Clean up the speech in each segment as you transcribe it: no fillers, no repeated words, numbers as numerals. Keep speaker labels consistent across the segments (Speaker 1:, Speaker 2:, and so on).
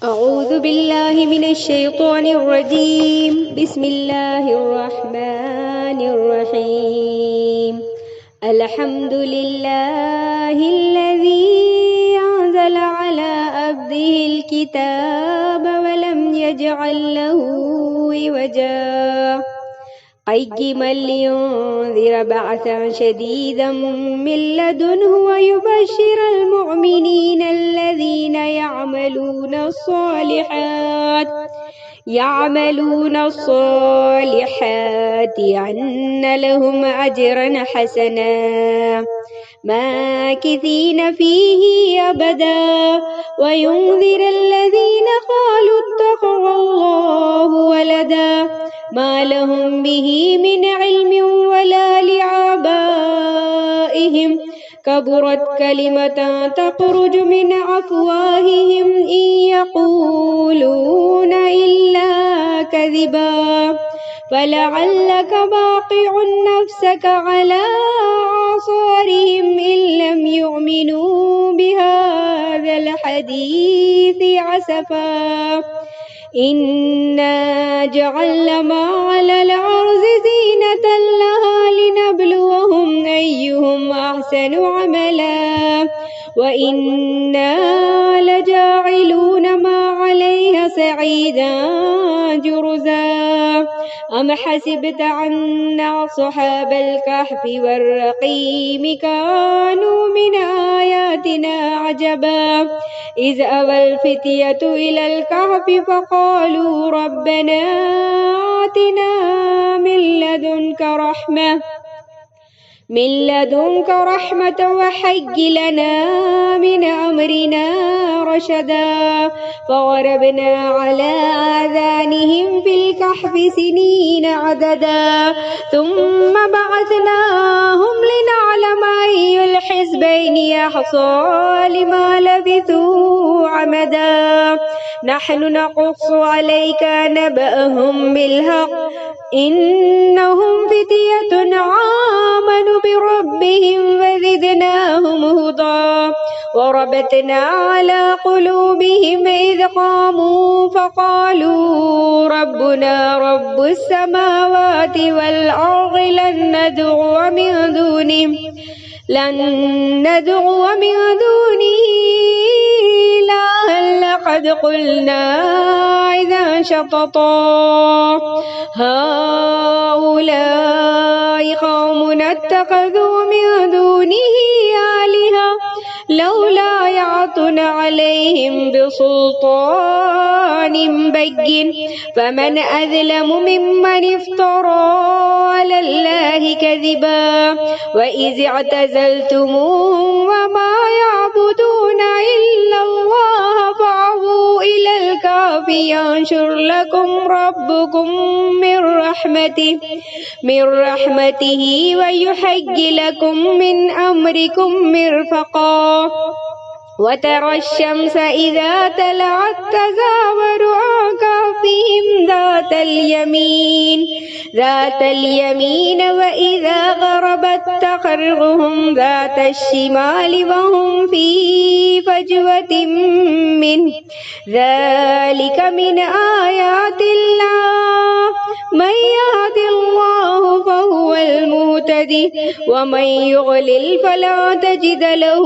Speaker 1: أعوذ بالله من الشيطان الرجيم. بسم الله الرحمن الرحيم. الحمد لله الذي أنزل على عبده الكتاب ولم يجعل له عوجا قيما لينذر بعثا شديدا من لدنه ويبشر المؤمنين الذين يعملون الصالحات أن لهم أجرا حسنا ماكثين فيه أبدا وينذر الذين قالوا اتخذ الله ولدا ما لهم به من علم ولا لآبائهم كبرت كلمة تخرج من أفواههم إن يقولون إلا كذبا فلعلك باقع نفسك على آثارهم إن لم يؤمنوا بهذا الحديث أسفا إنا جعلنا ما على الأرض زينة لها لنبلوهم أيهم أحسن عملا وإنا لجاعلون ما عليها سعيدا جرزا أم حسبت أن أصحاب الكهف والرقيم كانوا من آياتنا عجبا إذ أوى الفتية إلى الكهف فقالوا ربنا آتنا من لدنك رحمة وهيئ لنا من أمرنا رشدا فضربنا على آذانهم في الكهف سنين عددا ثم بعثناهم لنعلم أي الحزبين أحصى لما لبثوا عمدا نحن نقص عليك نبأهم بالحق إنهم فتية آمنوا بربهم وزدناهم هدى وربطنا على قلوبهم إذ قاموا فقالوا ربنا رب السماوات والأرض لن ندعو من دونه إلها لقد قلنا إذا شططا هؤلاء قوم اتخذوا من دونه آلهة لولا يأتون عليهم بسلطان بين فمن أظلم ممن افترى على الله كذبا وإذ اعتزلتموهم وما يعبدون إلا الله فأووا إلى الكهف ينشر لكم ربكم من رحمته ويهيئ لكم من أمركم مرفقا وترى الشمس إذا طلعت تزاور عن كهفهم ذات اليمين وإذا غربت تقرضهم ذات الشمال وهم في فجوة منه ذلك من آيات الله من يهد الله فهو المهتدي ومن يضلل فلا تجد له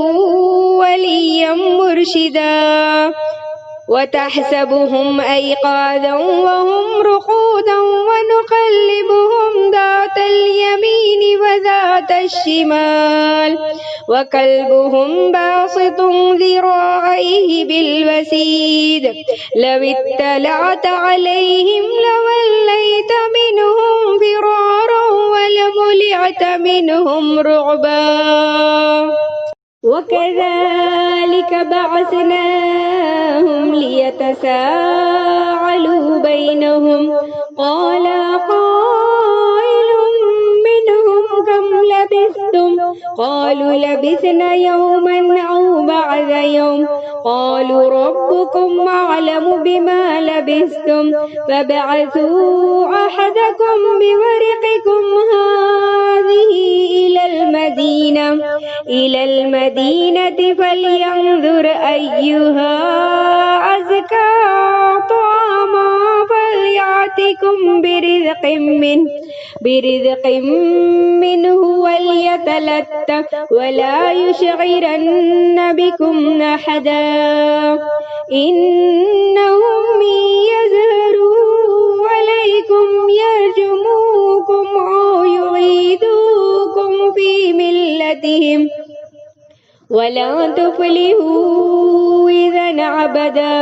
Speaker 1: وليا مرشدا وتحسبهم أيقاظا وهم رقودا ونقلبهم ذات اليمين وذات الشمال وكلبهم باسط ذراعيه بالوسيد لو اطلعت عليهم لوليت منهم فرارا ولملئت منهم رعبا وكذلك بعثناهم ليتساءلوا بينهم قال قائل منهم كم لبثتم قالوا لبثنا يوما أو بعض يوم قالوا ربكم أعلم بما لبثتم فابعثوا أحدكم بورقكم هذه إلى المدينة فلينظر أيها أزكى يأتكم برزق منه وليتلطف ولا يشعرن بكم أحدا إنهم إن يظهروا عليكم يرجموكم أو يعيدوكم في ملتهم ولن تفلحوا إذا أبدا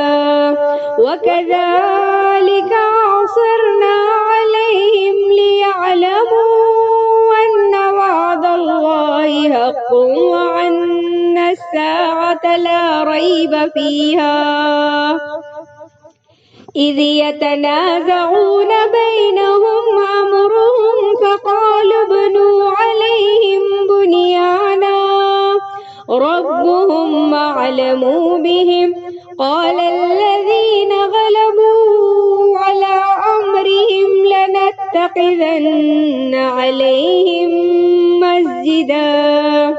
Speaker 1: وكذلك عصرنا عليهم ليعلموا أن وعد الله حق وأن الساعة لا ريب فيها إذ يتنازعون بينهم أمرهم فقالوا ابنوا عليهم بنيانا ربهم أعلم بهم قال الذين غلبوا على أمرهم لنتخذن عليهم مسجدا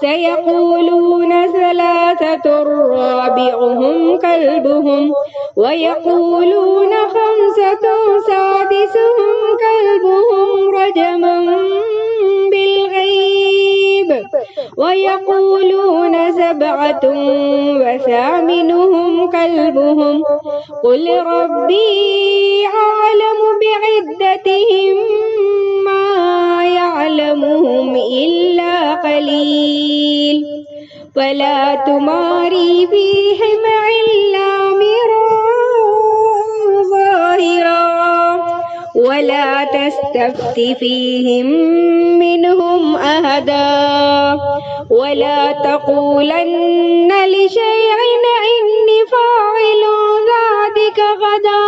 Speaker 1: سيقولون ثلاثة رابعهم كلبهم ويقولون خمسة سادسهم كلبهم رجما بالغيب ويقولون سبعة وثامنهم كلبهم قل ربي أعلم بعدتهم ما يعلمهم إلا قليل فلا تماري فيهم إلا مراء ظاهرا ولا تستفت فيهم منهم أحدا ولا تقولن لشيء إني فاعل ذلك غدا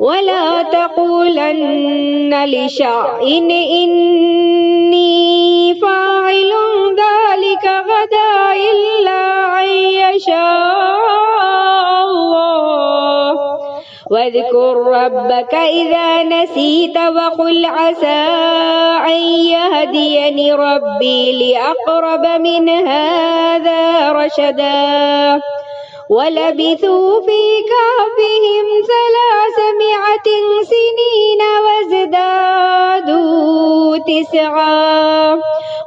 Speaker 1: ولا تقولن لشيء إني فاعل ذلك غدا إلا أن يشاء الله واذكر ربك إذا نسيت وقل عسى أن يهديني ربي لأقرب من هذا رشدا ولبثوا في كهفهم 300 سنين وازدادوا 9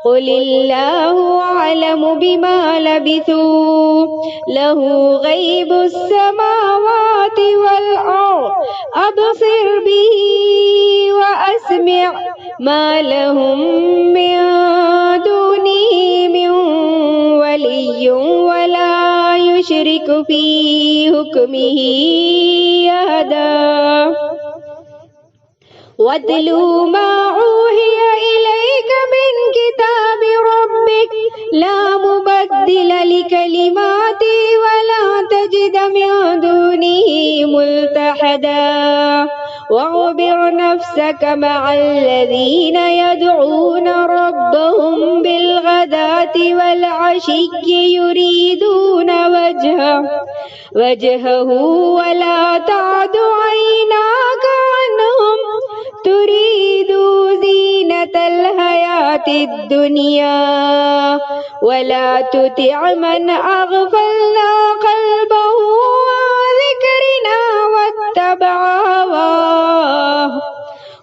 Speaker 1: قل الله أعلم بما لبثوا له غيب السماوات والأرض أبصر به وأسمع ما لهم من دونه من ولي ولا يشرك في حكمه أحدا واتلوا ما أوحي إليك من كتاب ربك لا مبدل لكلماته ولا تجد من دونه ملتحدا واعبر نفسك مع الذين يدعون ربهم بالغداة والعشي يريدون وجهه ولا تعد عيناك عنهم تريد زينة الحياة الدنيا ولا تطع من أغفلنا قلبه عن ذكرنا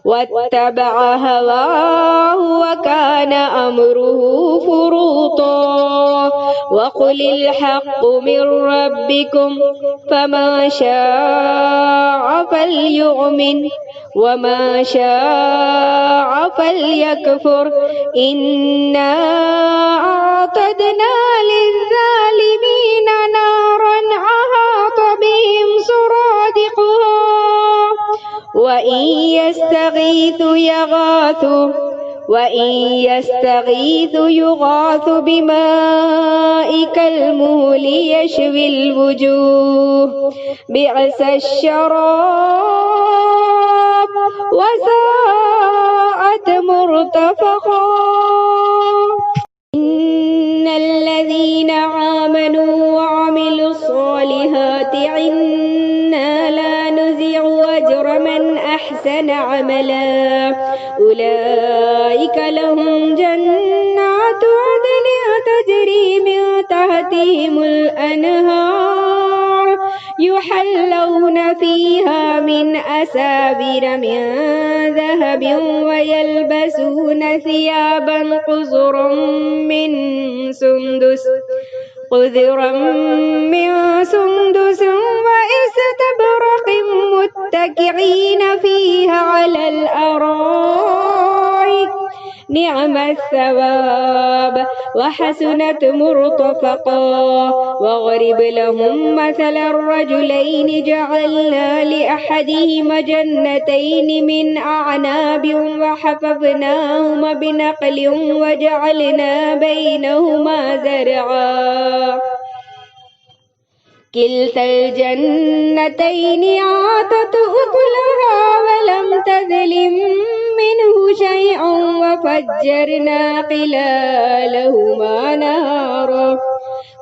Speaker 1: واتبع هواه وكان أمره فرطا وقل الحق من ربكم فما شاء فليؤمن وما شاء فليكفر إنا أعتدنا للظالمين نارا أحاط بهم سرادقها وإن يستغيثوا يغاثوا بماء كالمهل يشوي الوجوه بئس الشراب وساءت مرتفقا إن الذين آمنوا وعملوا الصالحات عنا لا نضيع أجر من أحسن عملا أولئك لهم جنات عدن تجري من تحتهم الأنهار يحلون فيها من أساور من ذهب ويلبسون ثيابا خضرا من سندس واستبرق متكئين فيها على الأرائك نعم الثواب وحسنت مرتفقا. واضرب لهم مثل الرجلين جعلنا لأحدهما جنتين من أعناب وحففناهما بنخل وجعلنا بينهما زرعا كلتا الجنتين آتت أكلها ولم تظلم منه شيئا وفجرنا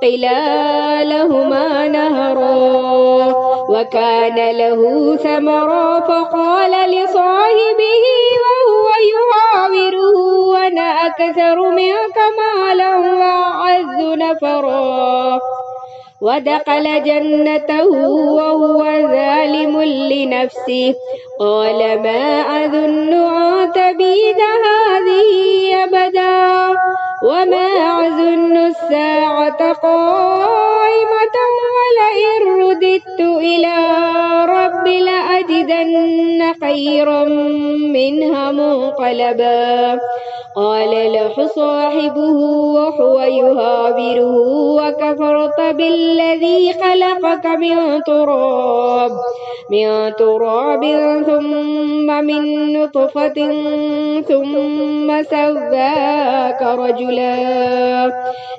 Speaker 1: خلالهما نهرا وكان له ثمرا فقال لصاحبه وهو يحاوره أنا أكثر منك مالا وأعز نفرا ودخل جنته وهو ظالم لنفسه قال ما أظن أن تبيد هذه أبدا وما أظن الساعة قائمة ولئن رددت إلى ربي لأجدن خيرا منها منقلبا. قال له صاحبه وهو يحاوره وكفرت بالذي خلقك من تراب ثم من نطفة ثم سواك رجلا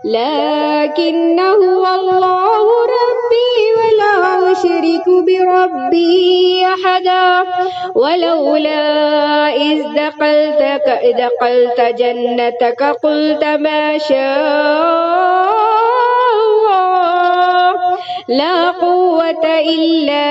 Speaker 1: لكن هو الله ربي ولا أشرك بربي أحدا. ولولا إذ دخلت جنتك قلت ما شاء الله لا قوة إلا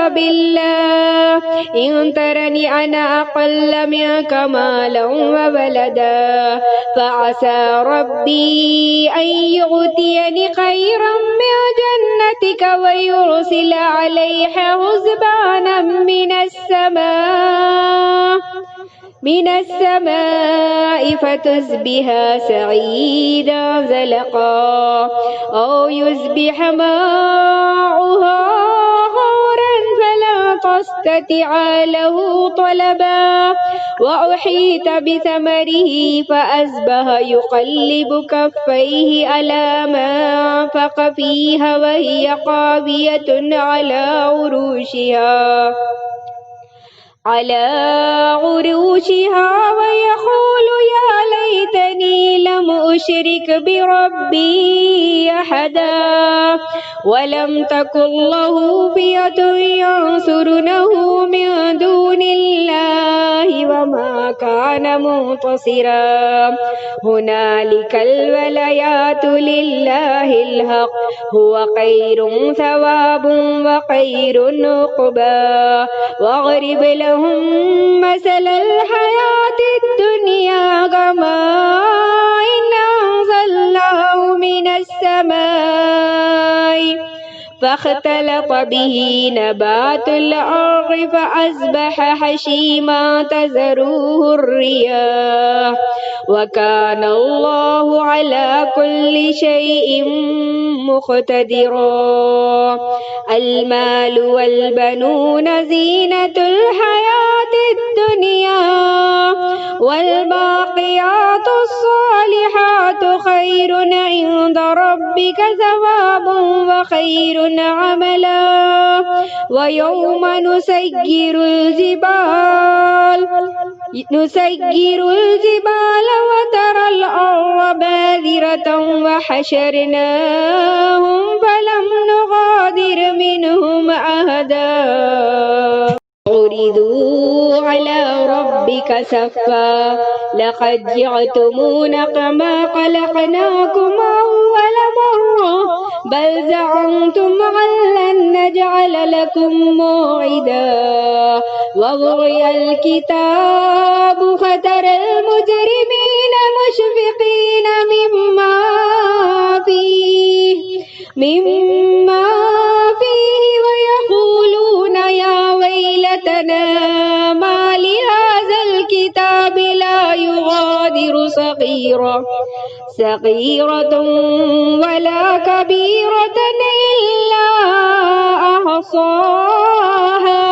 Speaker 1: بالله إن ترني أنا أقل منك مالا وولدا فعسى ربي أن يؤتيني خيرا من جنتك ويرسل عليها حسبانا من السماء فتصبح سعيدا زلقا أو يصبح ماؤها غورا فلا تستطيع له طلبا وأحيط بثمره فأصبح يقلب كفيه على ما أنفق فيها وهي خاوية على عروشها ويقول يا ليتني لم أشرك بربي أحدا ولم تكن له فئة ينصرونه من دون الله وما كان منتصرا. هنالك الولايات لله الحق هو خير ثواب وخير عقبا. واضرب لهم مثل الحياة الدنيا كماء أنزلناه من السماء فاختلط به نبات الأرض فأصبح حشيما تذروه الرياح وكان الله على كل شيء مقتدرا. المال والبنون زينة الحياة الدنيا والباقيات الصالحات خير عند ربك ثوابا وخير عملا. ويوم نسير الجبال وترى الأرض باذرة وحشرناهم فلم نغادر منهم أحدا. عرضوا على ربك صفا لقد جئتمونا كما خلقناكم أول مرة بل زعمتم أن لن نجعل لكم موعدا. ووضع الكتاب فترى المجرمين مشفقين مما فيه صغيرة ولا كبيرة إلا أحصاها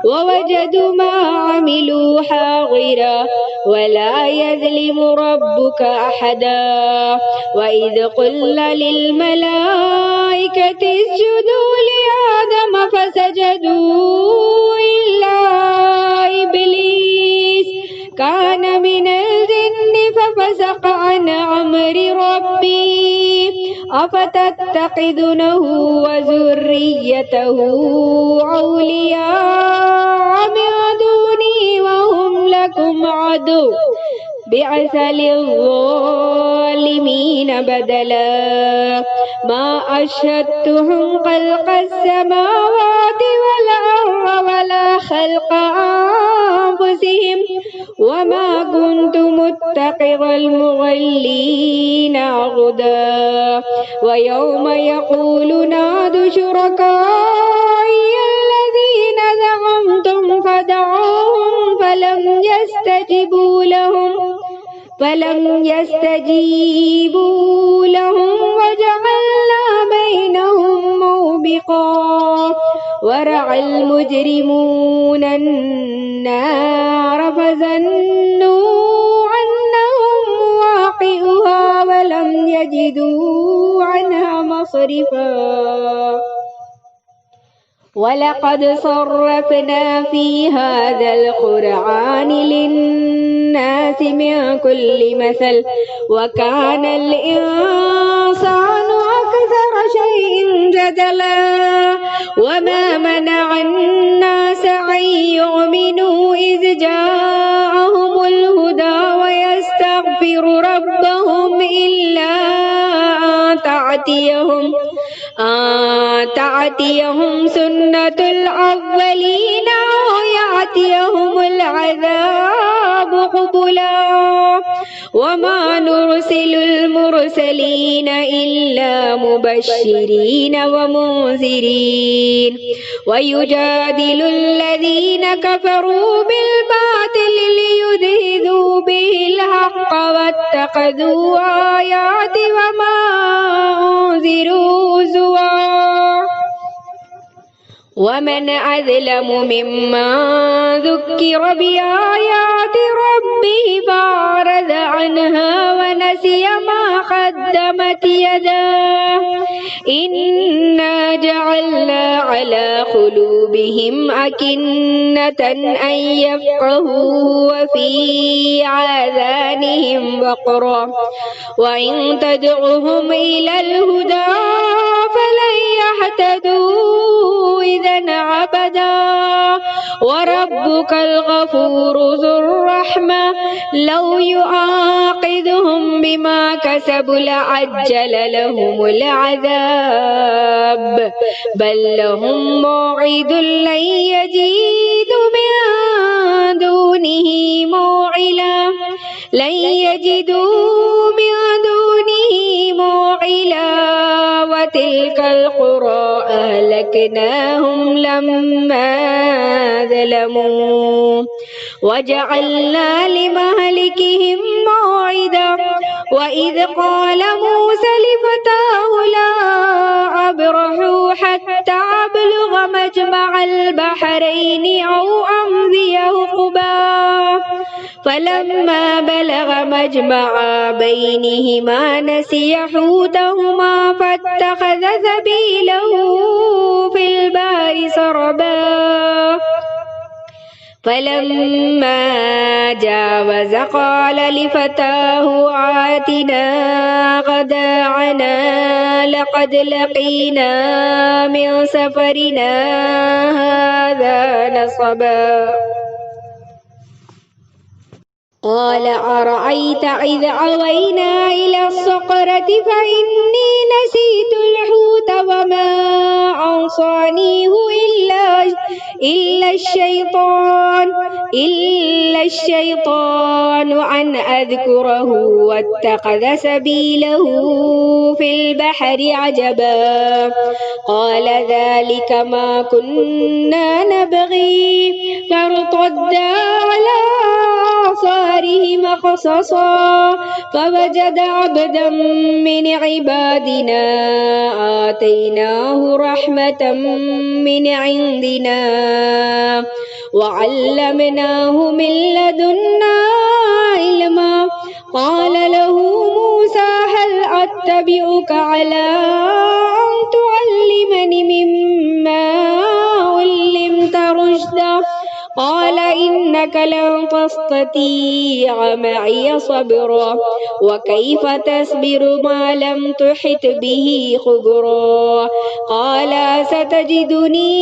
Speaker 1: ووجدوا ما عملوا حاضرا ولا يظلم ربك أحدا. وإذ قلنا للملائكة اسجدوا لآدم فسجدوا إلا إبليس كان من الجن ففسق عن أمر ربي أفتتخذونه وذريته أولياء من دوني وهم لكم عدو بئس للظالمين بدلا. ما أشهدتهم خلق السماوات والأرض ولا خلق أنفسهم وما كنت متخذ المضلين عضدا. ويوم يقول نادوا شركائي الذين زعمتم فدعوهم فلم يستجيبوا لهم وجعلنا بينهم موبقا. ورأى المجرمون النار فظنوا أنهم واقعوها ولم يجدوا عنها مصرفا. ولقد صرفنا في هذا القرآن للناس من كل مثل وكان الإنسان أكثر شيء جدلا. وما منع الناس أن يؤمنوا إذ جاءهم الهدى ويستغفروا ربهم إلا أن تأتيهم سنة الأولين أو يأتيهم العذاب قبلا. وما نرسل المرسلين إلا مبشرين ومنذرين ويجادل الذين كفروا بالباطل ليدحضوا به الحق واتخذوا آياتي وما أنذروا هزوا. ومن أظلم ممن ذكر بآيات ربه فأعرض عنها ونسي ما قدمت يداه إنا جعلنا على قلوبهم أكنة أن يفقهوا وفي آذانهم وقرا وإن تدعهم إلى الهدى فلن يهتدوا إذا أبدا. وربك الغفور ذو الرحمة لو يؤاخذهم بما كسبوا لعجل لهم العذاب بل لهم موعد لن يجدوا من دونه موعلا. وتلك القرى أهلكناهم لما ظلموا وجعلنا لمهلكهم موعدا. وإذ قال موسى لفتاه لا أبرح حتى أبلغ مجمع البحرين أو أمضي حقبا فلما بلغ مجمع بينهما نسي حوتهما فاتخذ سبيله في البحر سربا. فلما جاوز قال لفتاه آتنا غداءنا لقد لقينا من سفرنا هذا نصبا. قال أرأيت إذ أوينا إلى الصخرة فإني نسيت الحوت وما أنسانيه إلا الشيطان أن أذكره واتخذ سبيله في البحر عجبا. قال ذلك ما كنا نبغي فارتدا على آثارهم قصصا فوجد عبدا من عبادنا آتيناه رحمة من عندنا وعلمناه من لدنا علما قال له موسى هل أتبعك على أن تعلمني مما علمت رشدا قال إنك لن تستطيع معي صبرا وكيف تصبر ما لم تحط به خبرا قال ستجدني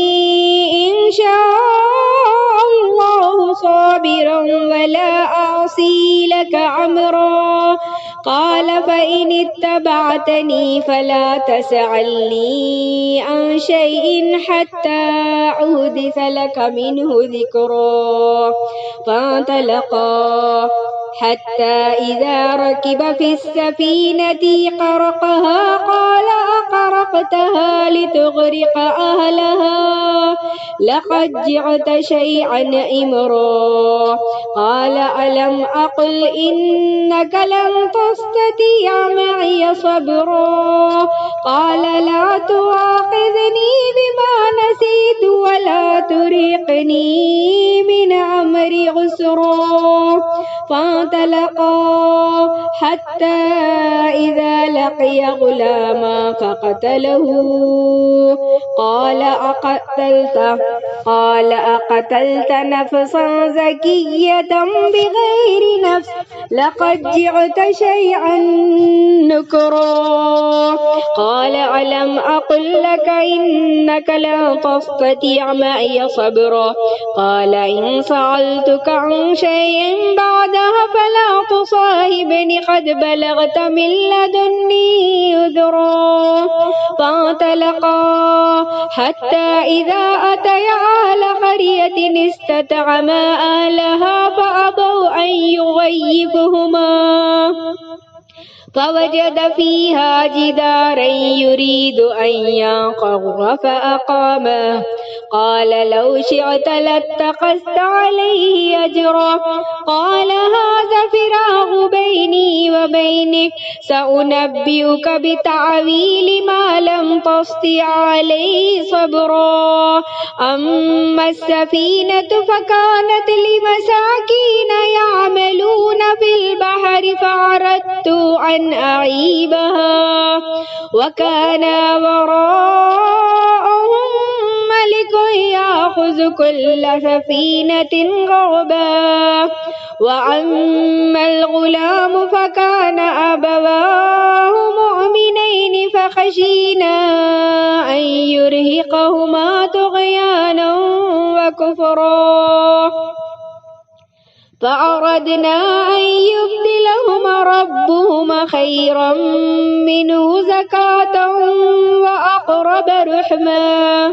Speaker 1: إن شاء الله صابرا ولا أعصي لك أمرا قال فإن اتبعتني فلا تسألني عن شيء حتى أحدث لك منه ذكرا فانطلقا حتى إذا ركب في السفينة خرقها قال أخرقتها لتغرق أهلها لقد جئت شيئا إمرا قال ألم أقل إنك لن تستطيع معي صبرا قال لا تؤاخذني بما نسيت ولا ترهقني من أمري عسرا فانطلقا حتى إذا لقي غلاما فقتله قال أقتلت نفسا زكية بغير نفس لقد جئت شيئا نكرا قال ألم أقل لك إنك لن تستطيع معي صبرا قال إن سألتك عن شيء بعدها فلا تصاحبني قد بلغت من لدني عذرا فانطلقا حتى إذا أتيا أهل قرية استطعما أهلها فأبوا أن يضيفوهما فوجد فيها جدارا يريد أن ينقض فأقامه قال لو شئت لاتخذت عليه أجرا قال هذا فراق بيني وبينك سأنبئك بتأويل ما لم تستطع عليه صبرا أما السفينة فكانت لمساكين يعملون في البحر فأردت أن أعيبها وكان وراءهم ملك يأخذ كل سفينة غصبا وأما الغلام فكان أبواه مؤمنين فخشينا أن يرهقهما طغيانا وكفرا فأردنا أن يبدلهما ربهما خيرا منه زكاة وأقرب رحما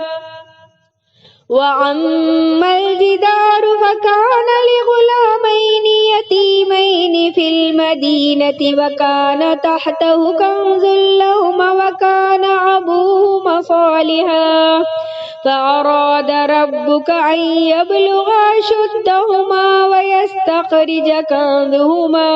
Speaker 1: وأما الجدار فكان لغلامين يتيمين في المدينة وكان تحته كنز لهما وكان أبوهما صالحا فأراد ربك أن يبلغا أشدهما ويستخرج كنزهما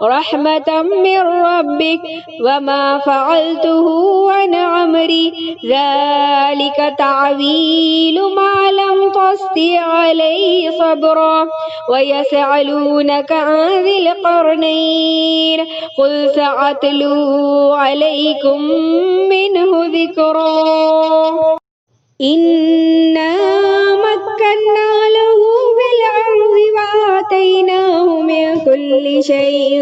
Speaker 1: رحمة من ربك وما فعلته عن أمري ذلك تعويل ما لم تستطع عليه صبرا ويسألونك عن ذي القرنين قل سأتلو عليكم منه ذكرا إنا مكنا له في الأرض وآتيناه من كل شيء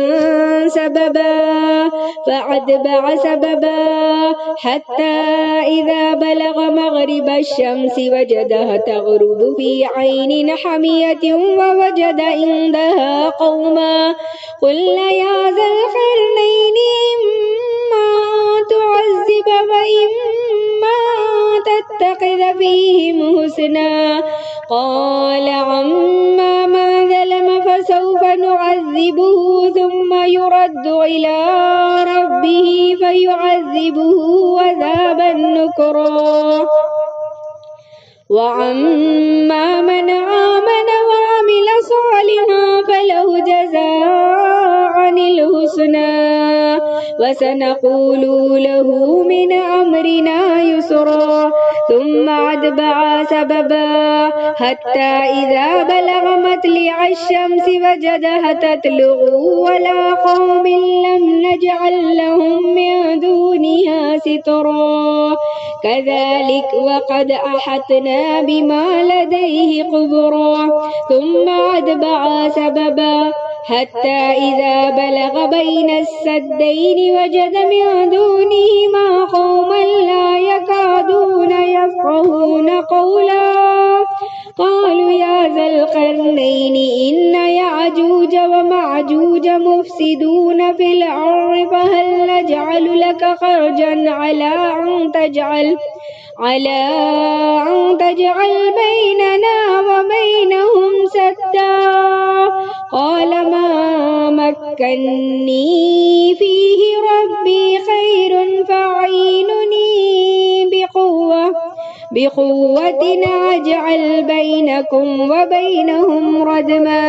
Speaker 1: سببا فأتبع سببا حتى إذا بلغ مغرب الشمس وجدها تغرب في عين حمية ووجد عندها قوما قلنا يا ذا القرنين إما تعذب وإما تتخذ فيهم حسنا قال عما ما ظلم فسوف نعذبه ثم يرد إلى ربه فيعذبه عذابا نكرا وأما من آمن وعمل صالحا الحسنى وسنقول له من أمرنا يسرا ثم أتبع سببا حتى إذا بلغ مطلع الشمس وجدها تطلع على قوم لم نجعل لهم من دونها سترا كذلك وقد أحطنا بما لديه خبرا ثم أتبع سببا حتى إذا بلغ بين السدين وجد من دونهما قوما لا يكادون يفقهون قولا قالوا يا ذا القرنين إن يأجوج ومأجوج مفسدون في الأرض فهل نجعل لك خرجا على أن تجعل بيننا وبينهم سدا قال ما مكني فيه ربي خير فأعينني بقوة أجعل بينكم وبينهم ردما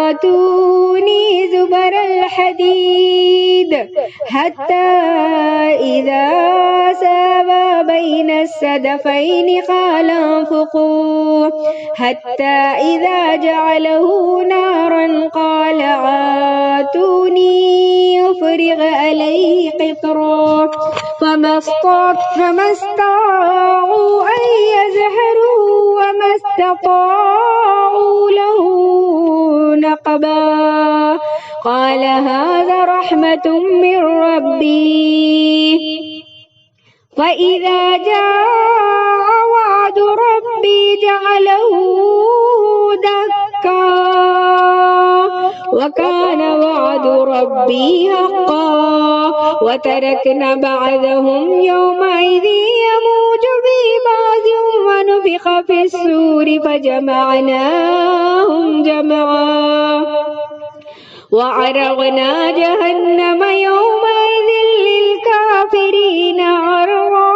Speaker 1: آتوني زبر الحديد حتى إذا ساوى بين السدفين قال انفخوا حتى إذا جعله نارا قال آتوني أفرغ عليه قطرا فما استطاعوا أن يزهروا وما استطاعوا له نقبا قال هذا رحمة من ربي فإذا جاء وعد ربي جعله دكا وكان وعد ربي حقا وتركنا بعضهم يومئذ يموج في بعض ونفخ في السور فجمعناهم جمعا وعرضنا جهنم يومئذ للكافرين عرضا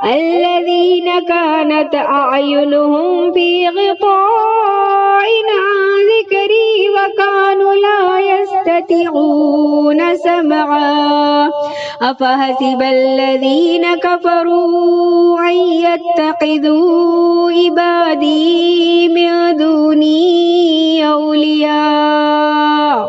Speaker 1: الذين كانت أعينهم في غطاء عن ذكري وكانوا لا يستطيعون سمعا أفحسب الذين كفروا أن يتخذوا عبادي من دوني أولياء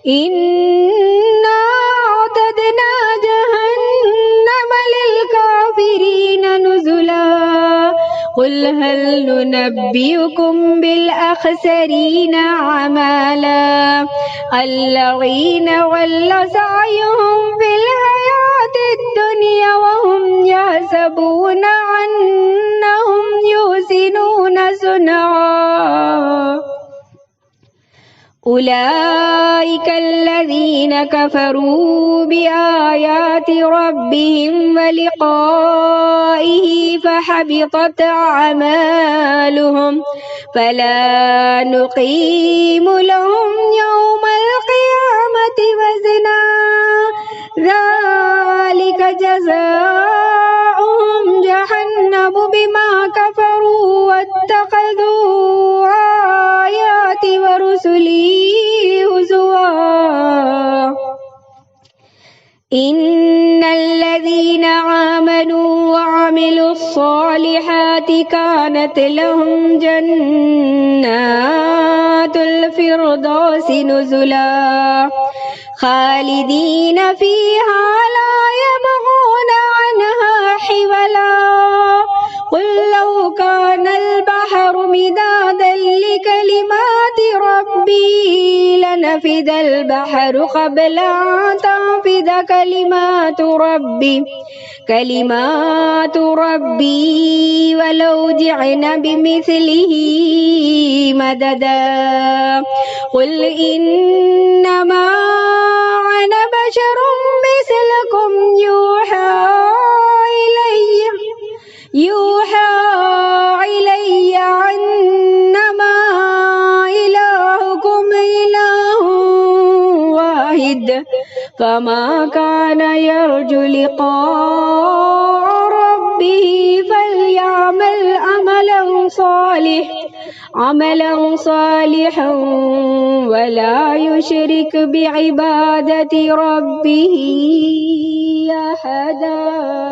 Speaker 1: إنا أعتدنا جهنم للكافرين نزلا قل هل ننبئكم بالأخسرين أعمالا الذين ضل سعيهم في الحياة الدنيا وهم يحسبون أنهم يحسنون صنعا أولئك الذين كفروا بآيات ربهم ولقائه فحبطت أعمالهم فلا نقيم لهم يوم القيامة وزنا ذلك جزاؤهم جهنم بما كفروا واتخذوا آياتي ورسلي هزوا إن الذين آمنوا وعملوا الصالحات كانت لهم جنات الفردوس نزلا خالدين فيها لا يبغون عنها حولا قل لو كان البحر مدادا لكلمات ربي لنفد البحر قبل أن تنفد كلمات ربي ولو جئنا بمثله مددا قل إنما أنا بشر مثلكم يوحى إلي أنما إلهكم إله واحد فما كان يرجو لقاء ربه فليعمل عملا عملا صالحا ولا يشرك بعبادة ربه أحدا.